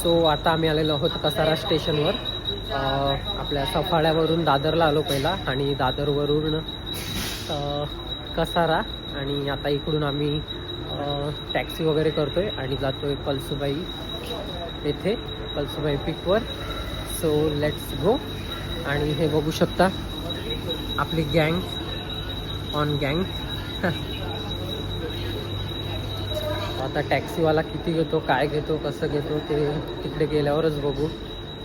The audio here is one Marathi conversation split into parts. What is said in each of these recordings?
सो आता आम्ही आलेलो आहोत कसारा स्टेशनवर. आपल्या सफाळ्यावरून दादरला आलो पहिला आणि दादरवरून कसारा आणि आता इकडून आम्ही टॅक्सी वगैरे करतो आहे आणि जातो आहे कळसुबाई येथे, कळसुबाई पिकवर. So let's go. आणि हे बघू शकता आपली गँग ऑन गँग. आता टॅक्सीवाला किती घेतो, काय घेतो, कसं घेतो ते तिकडे गेल्यावरच बघू.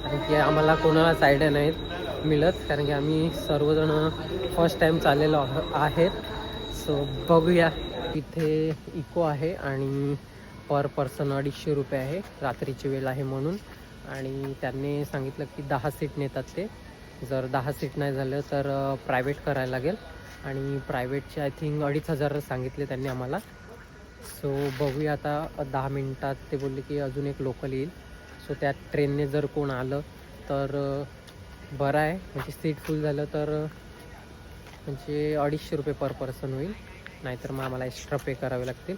कारण की आम्हाला कोणालाच आयडिया नाहीत मिळत, कारण की आम्ही सर्वजण फर्स्ट टाईम चाललेलो आहेत. सो बघूया. इथे इको आहे आणि पर पर्सन 250 रुपये आहे, रात्रीची वेळ आहे म्हणून. आणि त्यांनी सांगितलं की 10 सीट नेतात ते. जर 10 सीट नाही झालं तर प्रायव्हेट करायला लागेल आणि प्रायव्हेटचे आय थिंक 2500 सांगितले त्यांनी आम्हाला. सो बघूया आता 10 मिनटात. ते बोलले की अजून एक लोकल येईल. सो त्या ट्रेनने जर कोण आलं तर बरं आहे, म्हणजे सीट फुल झालं तर म्हणजे 250 रुपये पर पर्सन होईल, नाहीतर मग आम्हाला एक्स्ट्रा पे करावे लागतील.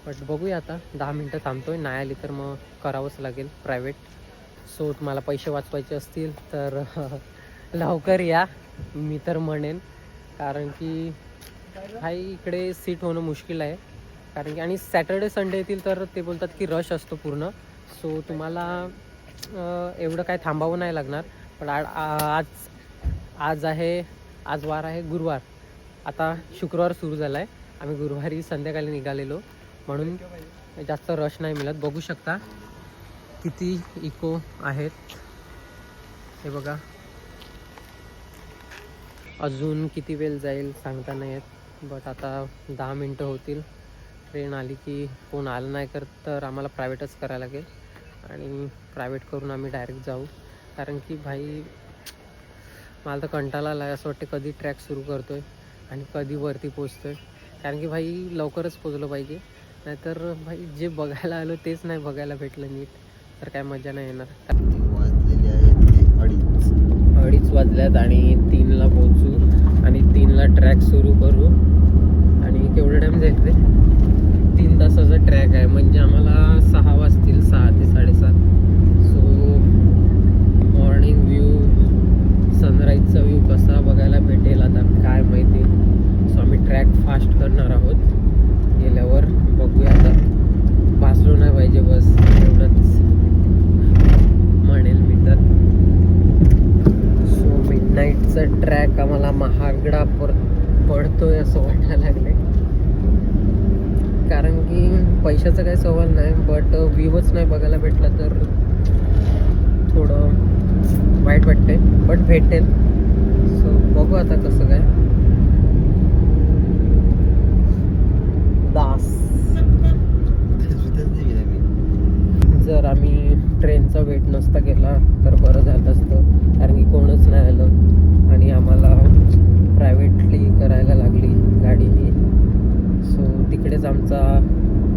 बट बघूया आता 10 मिनटं थांबतो आहे. नाही आली तर मग करावंच लागेल प्रायव्हेट. सो तुम्हाला पैसे वाचवायचे असतील तर लवकर या, मी तर म्हणेन. कारण की हाय इकडे सीट होणं मुश्किल आहे. कारण की आणि सॅटर्डे संडे येतील तर ते बोलतात की रश असतो पूर्ण. सो तुम्हाला एवढं काय थांबावं नाही लागणार. पण आज वार आहे गुरुवार. आता शुक्रवार सुरू झाला आहे. आम्ही गुरुवारी संध्याकाळी निघालेलो म्हणून जास्त रश नाही मिळत. बघू शकता किती इको आहेत हे बघा. अजून किती वेळ जाईल सांगता नाही येत. बट आता 10 मिनटं होतील. ट्रेन आली की कोण आलं नाही तर आम्हाला प्रायव्हेटच करायला लागेल आणि प्रायव्हेट करून आम्ही डायरेक्ट जाऊ. कारण की भाई मला तर कंटाळा आला आहे. असं वाटतं कधी ट्रॅक सुरू करतो आहे आणि कधी वरती पोचतो आहे. कारण की भाई लवकरच पोचलं पाहिजे, नाहीतर भाई जे बघायला आलो तेच नाही बघायला भेटलं नीट तर काय मजा नाही येणार. वाजलेले आहेत ते 2:30 वाजल्यात आणि 3ला पोहोचू आणि 3ला ट्रॅक सुरू करू. आणि केवढा टाईम जाईल रे? 3 तासाचा ट्रॅक आहे, म्हणजे आम्हाला 6 वाजतील, 6 ते 7:30. सो मॉर्निंग व्ह्यू, सनराईजचा व्ह्यू कसा बघायला भेटेल आता काय माहिती. सो आम्ही ट्रॅक फास्ट करणार आहोत. गेल्यावर बघूया आता. भासलो नाही पाहिजे बस, एवढंच म्हणेल मी तर. सो मिडनाईटचा ट्रॅक आम्हाला महागडा पडतोय असं वाटायला लागले. कारण की पैशाचा काही सवाल नाही, बट व्ह्यूच नाही बघायला भेटला तर थोडं वाईट वाटतंय. बट भेटेल. सो बघू आता कसं काय. जर आम्ही ट्रेनचा वेट नसता केला तर बरं झालं असतं, कारण की कोणच नाही आलं आणि आम्हाला प्रायव्हेटली करायला लागली गाडी ही. सो तिकडेच आमचा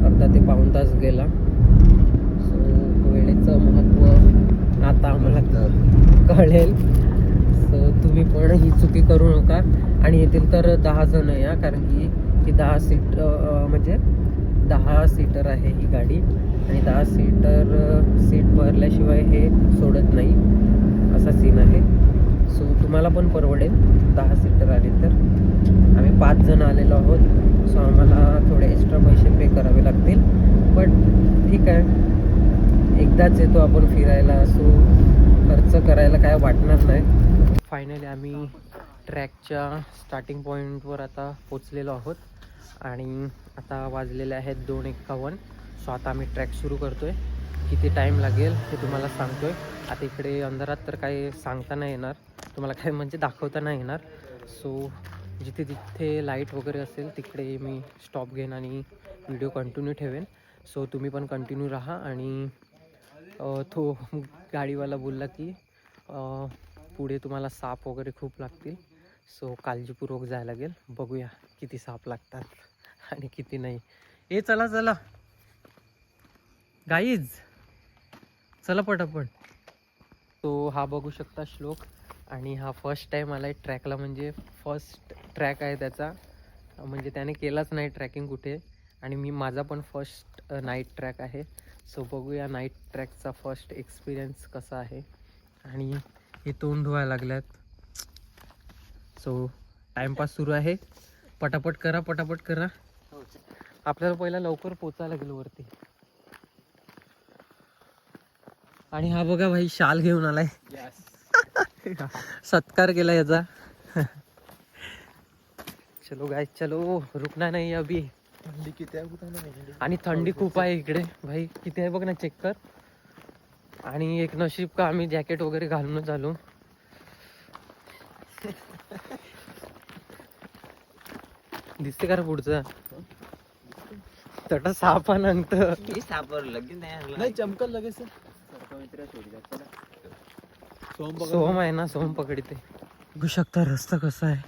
अर्धा ते पाऊण तास गेला. सो वेळेचं महत्त्व आता आम्हाला कळेल. सो तुम्ही पण ही चुकी करू नका. आणि येतील तर 10 जण या, कारण की ही 10 सीट म्हणजे 10 सीटर आहे ही गाडी आणि 10 सीट भरल्याशिवाय हे सोडत नाही, असा सीन आहे. सो तुम्हाला पण परवडेल 10 सीटर आले तर. आम्ही 5 जण आलेलो आहोत. सो आम्हाला थोडे एक्स्ट्रा पैसे पे करावे लागतील, बट ठीक आहे, एकदाच येतो आपण फिरायला. सो खर्च करायला काय वाटणार नाही. फायनली आम्ही ट्रॅकच्या स्टार्टिंग पॉईंटवर आता पोचलेलो आहोत आणि आता वाजलेले आहेत 2:51. सो आता आम्ही ट्रॅक सुरू करतो आहे. किती टाईम लागेल हे तुम्हाला सांगतो आहे. आता इकडे अंधारात तर काही सांगता नाही येणार तुम्हाला, काय म्हणजे दाखवता नाही येणार. सो जिथे तिथे लाईट वगैरे असेल तिकडे मी स्टॉप घेईन आणि व्हिडिओ कंटिन्यू ठेवेन. सो तुम्ही पण कंटिन्यू राहा. आणि तो गाडीवाला बोलला की पुढे तुम्हाला साप वगैरे खूप लागतील, सो काळजीपूर्वक जायला लागेल. बघूया किती साप लागतात आणि किती नाही. चला चला गाईज, चला पटापट. तो हा बघू शकता श्लोक, आणि हा फर्स्ट टाईम आला आहे ट्रॅकला, म्हणजे फर्स्ट ट्रॅक आहे त्याचा, म्हणजे त्याने केलाच नाही ट्रॅकिंग कुठे. आणि माझा पण फर्स्ट नाईट ट्रॅक आहे. सो बघूया नाईट ट्रॅकचा फर्स्ट एक्सपिरियन्स कसा आहे. आणि हे तोंड धुवायला लागल्यात. सो टाइमपास सुरू आहे. पटापट करा पटापट करा. आपल्याला पहिला लवकर पोचायला लागेल वरती. आणि हा बघा भाई शाल घेऊन आलाय. सत्कार केला याचा. चलो गाइस चलो, रुकना नाही अभी. थंडी किती आहे आणि थंडी खूप आहे इकडे भाई. किती आहे बघ ना, चेक कर. आणि एक नशीब का आम्ही जॅकेट वगैरे घालूनच आलो. दिसते का रे पुढचं तटा सापा नंतर नाही चमकल लगेच. सोहम आहे ना, सोहम पकडते. बघू शकता रस्ता कसा आहे.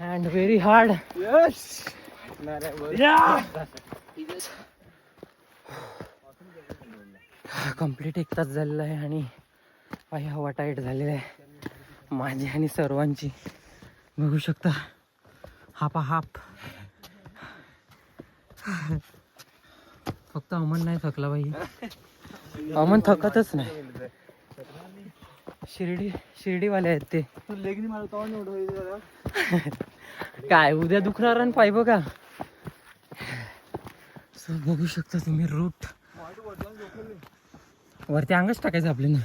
And very hard. कंप्लीट 1 तास झालेला आहे आणि पाय हवा टाईट झालेला आहे माझी आणि सर्वांची. बघू शकता हापा हाप. फक्त अमन नाही थकला बाई. अमन थकतच नाही. शिर्डीवाले आहेत ते. लेगनी मारतो काय उद्या दुखणार आणि पाय बघा. सो बघू शकता तुम्ही रूट. वरती अंगच टाकायचं आपल्याला,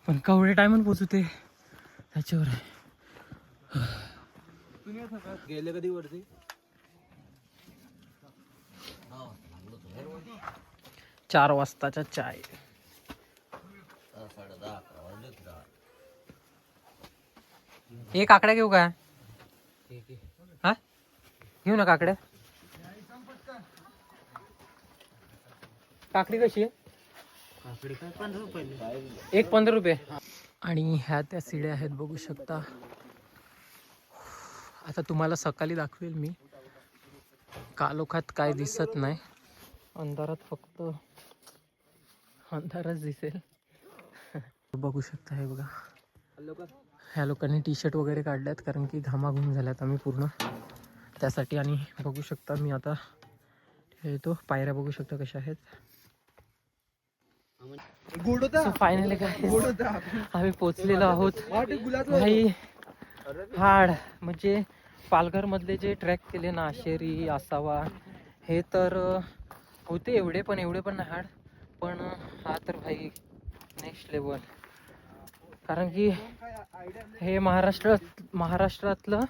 पण कवडे टायमन पोचू ते त्याच्यावर आहे. गेले कधी वरती? 4 वाजताचा चाय. एक काकड्या घेऊ का? हा घेऊ ना काकड्या. काकडी कशी आहे? एक 15 रुपये. आणि ह्या त्या सिड्या आहेत बघू शकता. आता तुम्हाला सकाळी दाखवेल मी. कालोखात काय दिसत नाही, अंधारात फक्त अंधारच दिसेल. बघू शकता हे बघा. ह्या लोकांनी टी शर्ट वगैरे काढल्यात कारण की घामाघूम झाल्यात आम्ही पूर्ण त्यासाठी. आणि बघू शकता मी आता येतो. पायऱ्या बघू शकता कशा आहेत. फायनली काय आम्ही पोचलेलो आहोत भाई. हाड म्हणजे पालघर मधले जे ट्रॅक केले ना, आशेरी, आसावा, हे तर होते एवढे पण नाही हाड. पण हा तर भाई नेक्स्ट लेवल. कारण की हे महाराष्ट्रातलं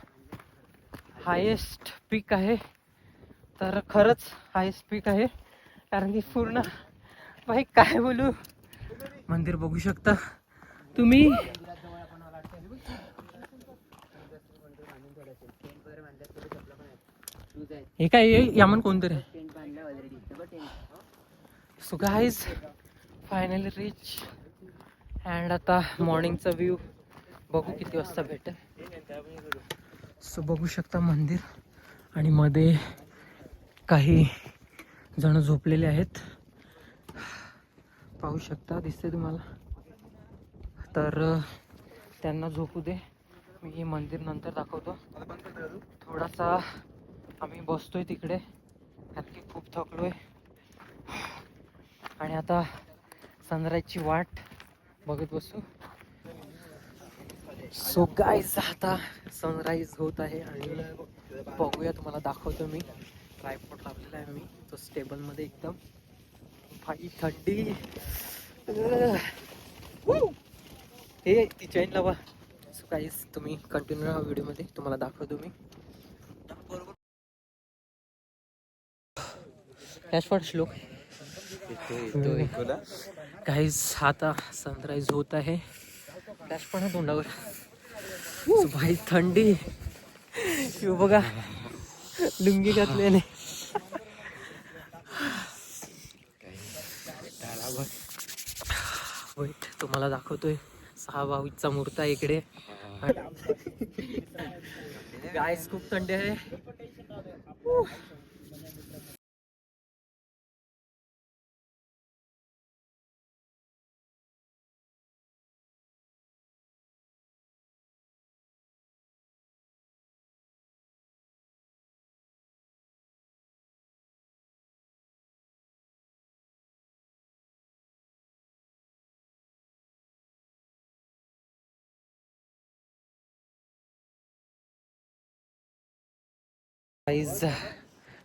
हायेस्ट पीक आहे. तर खरंच हायेस्ट पीक आहे. कारण की पूर्ण भाई काय बोलू. मंदिर बघू शकता तुम्ही. हे काय यामन कोणतरी. So guys finally rich. And आता मॉर्निंगचा व्ह्यू बघू किती वाजता भेटेल. सो बघू शकता मंदिर आणि मध्ये काही जण झोपलेले आहेत. पाहू शकता, दिसते तुम्हाला. तर त्यांना झोपू दे. मी मंदिर नंतर दाखवतो. थोडासा आम्ही बसतोय तिकडे कारण की खूप थकलोय. आणि आता सनराईजची वाट बघत बसू. सो गाईज आता सनराईज होत आहे आणि बघूया. तुम्हाला दाखवतो मी. ट्रायपॉड लावलेला आहे मी तो स्टेबलमध्ये एकदम. भाई थंडी. हे ती चैन लावा. सो गाईज तुम्ही कंटिन्यू राहा व्हिडिओमध्ये. तुम्हाला दाखवतो मी. डॅशबोर्ड श्लोक. गाईज आता सनराईज होत आहे. डॅशबोर्ड ना तोंडावर. भाई थंडी बघा. लुंगी घातल्याने. वेट तुम्हाला दाखवतोय. 6 भाऊचा मूर्त आहे इकडे. गाईज खूप थंडी आहे. गाईज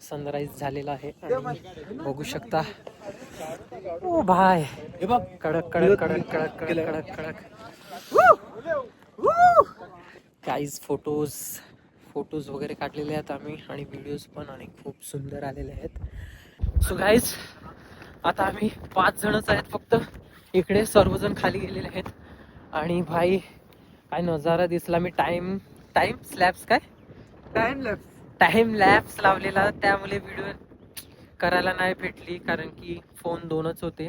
सनराईज झालेला आहे आणि बघू शकता ओ भाय हे बघ कडक कडक कडक कडक कडक कडक कडक गाईज फोटोज वगैरे काढलेले आहेत आम्ही आणि व्हिडिओज पण आणि खूप सुंदर आलेले आहेत. सो गाईज आता आम्ही 5 जणच आहेत फक्त. इकडे सर्वजण खाली गेलेले आहेत आणि भाई काय नजारा दिसला. मी टाइम स्लॅब्स काय टाइम लॅप्स लावलेला त्यामुळे व्हिडिओ करायला नाही भेटली कारण की फोन 2च होते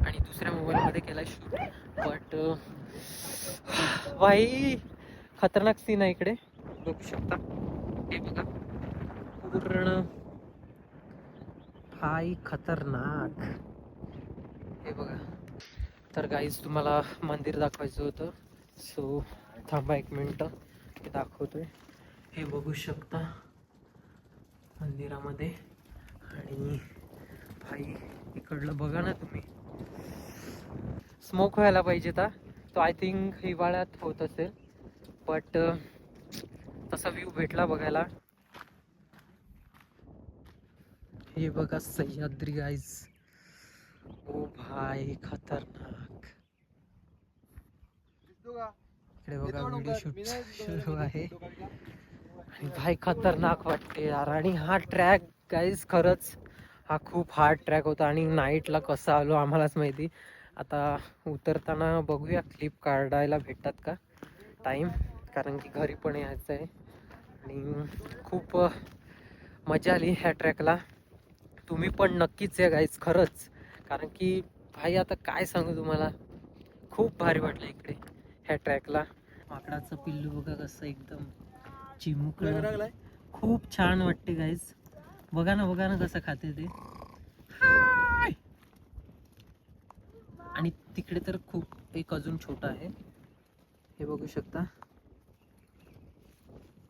आणि दुसऱ्या मोबाईलमध्ये केला शूट. बट भाई खतरनाक सीन आहे इकडे बघू शकता. हे बघा पूर्ण भाई खतरनाक. हे बघा. तर गाईज तुम्हाला मंदिर दाखवायचं होतं सो थांबा 1 मिनिट हे दाखवतोय. हे बघू शकता मंदिरामध्ये आणि भाई इकडलं बघा ना तुम्ही. स्मोक व्हायला पाहिजे तो आय थिंक हिवाळ्यात होत असेल बट तसा व्ह्यू भेटला बघायला. हे बघा सह्याद्री गाईज. ओ भाई खतरनाक. इकडे बघा व्हिडिओ शूट सुरू आहे आणि भाई खतरनाक वाटते यार. आणि हा ट्रॅक गाईज खरंच हा खूप हार्ड ट्रॅक होता आणि नाईटला कसा आलो आम्हालाच माहिती. आता उतरताना बघूया क्लिप काढायला भेटतात का टाईम कारण की घरी पण यायचं आहे आणि खूप मजा आली ह्या ट्रॅकला. तुम्ही पण नक्कीच या गाईज खरंच कारण की भाई आता काय सांगू तुम्हाला खूप भारी वाटलं इकडे ह्या ट्रॅकला. माकडाचं पिल्लू बघा कसं एकदम चिमुकलं. खूप छान वाटते गाईज. बघा ना कसं खाते ते. आणि तिकडे तर खूप एक अजून छोटा आहे हे बघू शकता.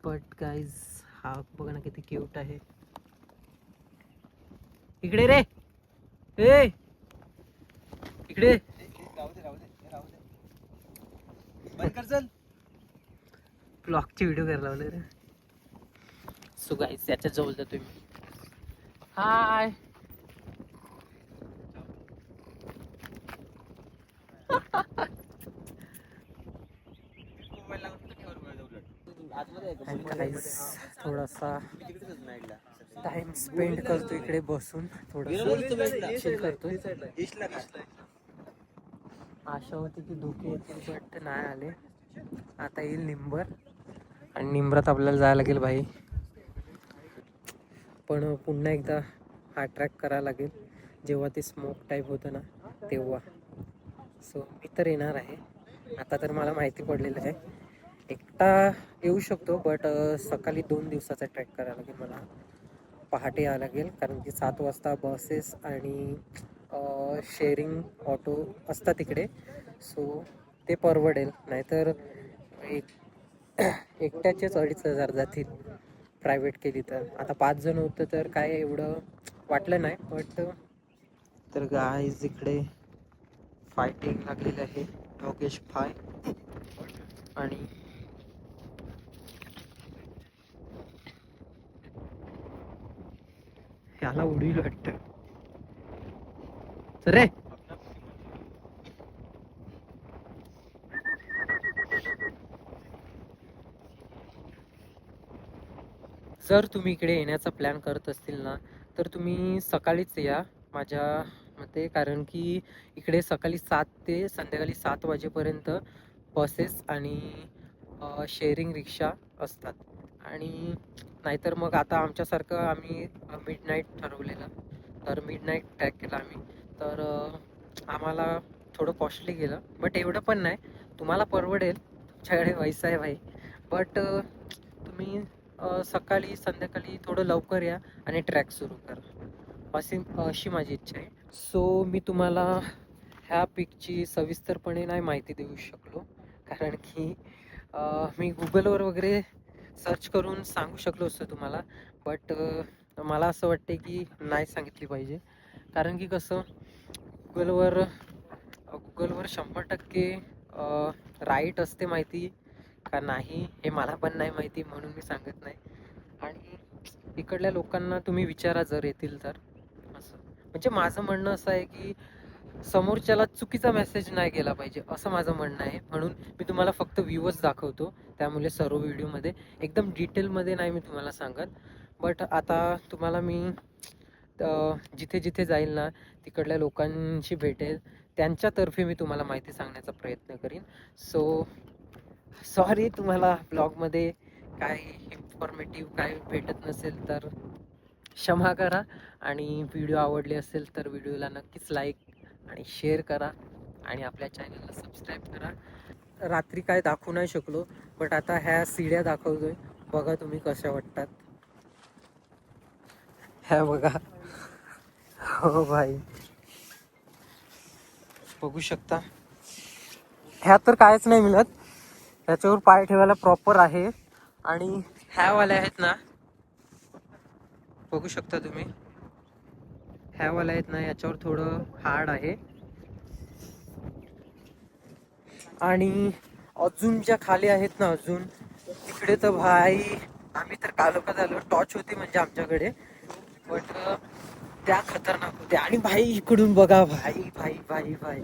बट गाईज हा बघा ना किती क्यूट आहे. इकडे रे ए इकडे ब्लॉगची व्हिडिओ करायला लावले रे. सो गाईज याच्या जवळ जातोय मी. हाय थोडासा टाइम स्पेंड करतो इकडे बसून थोडं चिल करतोय. आशा होती की धोके येतील बट नाही आले. आता येईल निंबर आणि निंबरात आपल्याला जायला लागेल भाई. पण पुन्हा एकदा हा ट्रॅक करायला लागेल जेव्हा ते स्मोक टाईप होतं ना तेव्हा. सो मी तर येणार आहे. आता तर मला माहिती पडलेलं आहे एकटा येऊ शकतो बट सकाळी 2 दिवसाचा ट्रॅक करायला लागेल मला. पहाटे यावं लागेल कारण की 7 वाजता बसेस आणि शेअरिंग ऑटो असतात तिकडे. सो ते परवडेल. नाहीतर एकट्याचेच 2,500 जातील प्रायव्हेट केली तर. आता 5 जण होतं तर काय एवढं वाटलं नाही बट. तर गाईज इकडे फायटिंग लागलेली आहे योगेश भाई आणि याला उडील वाटतं रे. जर तुम्ही इकडे येण्याचा प्लॅन करत असतील ना तर तुम्ही सकाळीच या माझ्या मते कारण की इकडे सकाळी 7 ते संध्याकाळी 7 वाजेपर्यंत बसेस आणि शेअरिंग रिक्षा असतात. आणि नाहीतर मग आता आमच्यासारखं आम्ही मिडनाईट ठरवलेलं तर मिडनाईट ट्रॅक केला आम्ही. तर आम्हाला थोडं कॉस्टली गेलं बट एवढं पण नाही. तुम्हाला परवडेल तुमच्याकडे पैसा आहे भाई. बट तुम्ही सकाळी संध्याकाळी थोडं लवकर या आणि ट्रॅक सुरू करा अशी माझी इच्छा आहे. सो मी तुम्हाला ह्या पिकची सविस्तरपणे नाही माहिती देऊ शकलो कारण की मी गुगलवर वगैरे सर्च करून सांगू शकलो असतो तुम्हाला बट मला असं वाटते की नाही सांगितली पाहिजे कारण की कसं गुगलवर 100% राईट असते माहिती का नाही हे मला पण नाही माहिती म्हणून मी सांगत नाही. आणि इकडल्या लोकांना तुम्ही विचारा जर येतील तर. असं म्हणजे माझं म्हणणं असं आहे की समोरच्याला चुकीचा मेसेज नाही गेला पाहिजे असं माझं म्हणणं आहे. म्हणून मी तुम्हाला फक्त व्ह्यूच दाखवतो. त्यामुळे सर्व व्हिडिओमध्ये एकदम डिटेलमध्ये नाही मी तुम्हाला सांगत. बट आता तुम्हाला मी जिथे जिथे जाईल ना तिकडल्या लोकांशी भेटेल, त्यांच्यातर्फे मी तुम्हाला माहिती सांगण्याचा प्रयत्न करीन. सो सॉरी तुम्हाला ब्लॉगमध्ये काय इन्फॉर्मेटिव्ह काय भेटत नसेल तर क्षमा करा. आणि व्हिडिओ आवडले असेल तर व्हिडिओला नक्कीच लाईक आणि शेअर करा आणि आपल्या चॅनलला सबस्क्राईब करा. रात्री काय दाखवू नाही शकलो, बट आता ह्या सीड्या दाखवतोय, बघा तुम्ही कशा वाटतात. ह्या बघा, हो भाई बघू शकता. ह्या तर कायच नाही मिळत, ह्याच्यावर पाय ठेवायला प्रॉपर आहे. आणि ह्या वाल्या आहेत ना, बघू शकता तुम्ही, ह्या वाल्या आहेत ना याच्यावर थोडं हार्ड आहे. आणि अजून ज्या खाली आहेत ना अजून तिकडे तर भाई आम्ही तर कालोखात आलो. टॉर्च होती म्हणजे आमच्याकडे, बट त्या खतरनाक होत्या. आणि भाई इकडून बघा, भाई भाई भाई भाई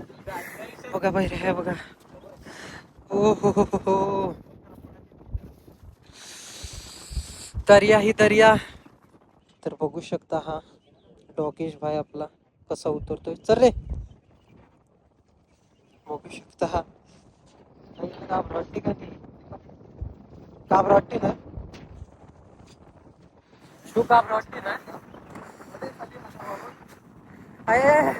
बघा भाई, रे बघा, हो हो हो हो, दर्या ही दर्या. तर बघू शकता हा डॉगेश भाई आपला कसा उतरतोय. चल रे, बघू शकता हा. घाबरवाटते का ती, घाबरवाटते ना तू, घाबरवाटते ना. अये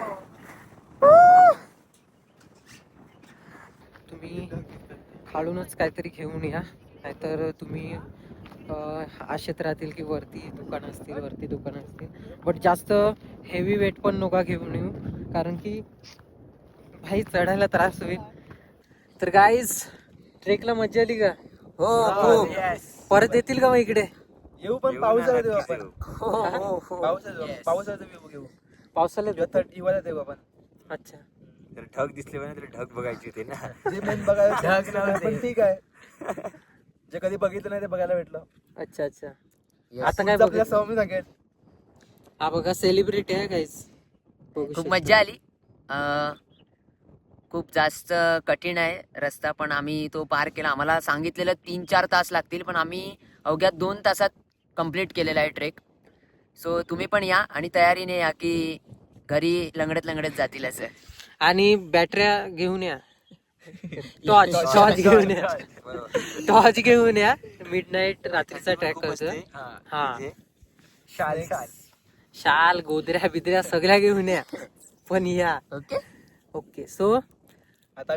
तुम्ही खालूनच काहीतरी घेऊन या, नाहीतर तुम्ही आशेत राहतील की वरती दुकानं असतील, वरती दुकानं असतील. बट जास्त हेवी वेट पण नका घेऊन येऊ, कारण की भाई चढायला त्रास होईल. तर गाईज, ट्रेकला मजा आली का? हो. परत येतील का मग इकडे? येऊ, पण पावसाळ्यात येऊ आपण. हो हो हो, पावसाळ्यात येऊ. पावसाळ्यात. 30 वाल्यात येऊ आपण. अच्छा, तर ढग दिसले पाहिजे, तर ढग बघायचे होते ना. जे मेन बघायला ढग नव्हते. पण ठीक आहे, जे कधी बघितलं नाही ते बघायला भेटलं. अच्छा अच्छा. आता काय पुढचं आपल्या बघितलं? मी सांगेल. हा बघा, सेलिब्रिटी आहे गाईज. खूप मजा आली. खूप जास्त कठीण आहे रस्ता, पण आम्ही तो पार केला. आम्हाला सांगितलेलं 3-4 तास लागतील, पण आम्ही अवघ्या 2 तासात कंप्लीट केलेला आहे ट्रेक. सो तुम्ही पण या आणि तयारीने या की घरी लंगडत लंगडत जातील असं. आणि बॅटऱ्या घेऊन या, टॉर्च घेऊन या, टॉर्च घेऊन या. मिडनाईट रात्रीचा ट्रॅक करतोय. हा, शाल गोदऱ्या बिदऱ्या सगळ्या घेऊन या, पण या. ओके. ओके. सो आता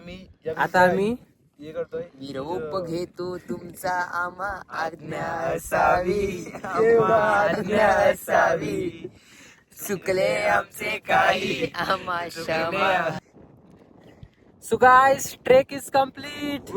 आम्ही हे करतोय. निरोप घेतो तुमचा, आम्हा आज्ञा असावी, आज्ञा असावी. चुकले आमचे काही, आम्हा क्षमा. So guys, trek is complete.